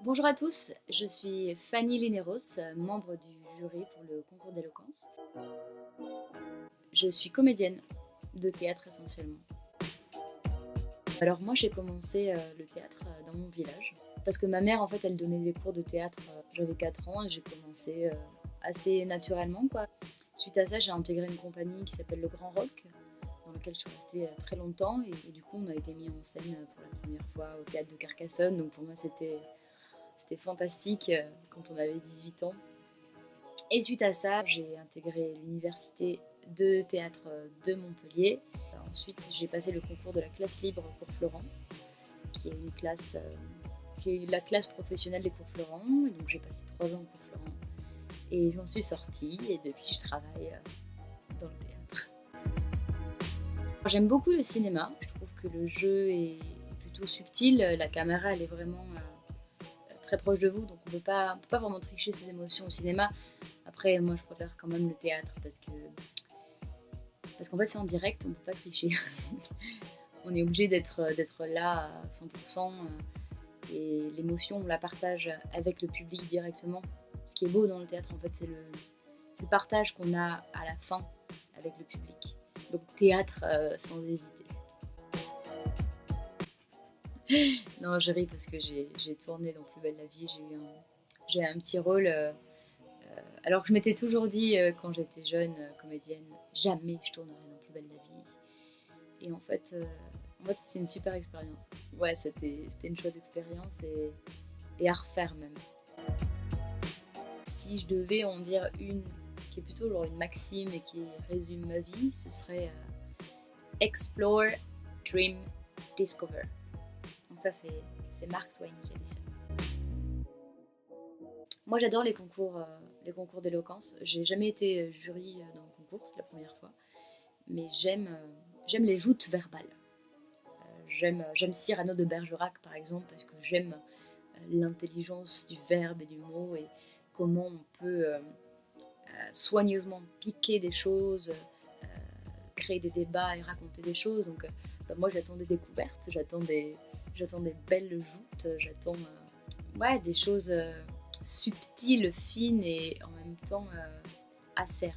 Bonjour à tous, je suis Fanny Lineros, membre du jury pour le concours d'éloquence. Je suis comédienne de théâtre essentiellement. Alors moi j'ai commencé le théâtre dans mon village parce que ma mère en fait elle donnait des cours de théâtre, j'avais 4 ans et j'ai commencé assez naturellement quoi. Suite à ça j'ai intégré une compagnie qui s'appelle Le Grand Rock dans laquelle je suis restée très longtemps et du coup on a été mis en scène pour la première fois au théâtre de Carcassonne, donc pour moi c'était fantastique quand on avait 18 ans. Et suite à ça, j'ai intégré l'université de théâtre de Montpellier. Ensuite, j'ai passé le concours de la classe libre pour Florent, qui est une classe, qui est la classe professionnelle des cours Florent. Et donc j'ai passé 3 ans pour Florent. Et j'en suis sortie et depuis je travaille dans le théâtre. J'aime beaucoup le cinéma. Je trouve que le jeu est plutôt subtil. La caméra, elle est vraiment très proche de vous, donc on peut pas vraiment tricher ses émotions au cinéma. Après, moi, je préfère quand même le théâtre parce qu'en fait, c'est en direct, on peut pas tricher. On est obligé d'être là à 100% et l'émotion, on la partage avec le public directement. Ce qui est beau dans le théâtre, en fait, c'est le partage qu'on a à la fin avec le public. Donc théâtre sans hésiter. Non, je ris parce que j'ai tourné dans Plus belle la vie, j'ai un petit rôle. Alors que je m'étais toujours dit quand j'étais jeune comédienne, jamais je tournerai dans Plus belle la vie. Et en fait c'est une super expérience. Ouais, c'était une chouette expérience et à refaire même. Si je devais en dire une qui est plutôt genre une maxime et qui résume ma vie, ce serait Explore, Dream, Discover. Donc ça c'est Mark Twain qui a dit ça. Moi j'adore les concours d'éloquence. J'ai jamais été jury dans un concours, c'est la première fois. Mais j'aime les joutes verbales. J'aime Cyrano de Bergerac par exemple parce que j'aime l'intelligence du verbe et du mot et comment on peut soigneusement piquer des choses, créer des débats et raconter des choses. Donc moi j'attends des découvertes, j'attends des belles joutes, j'attends ouais, des choses subtiles, fines et en même temps acerbes.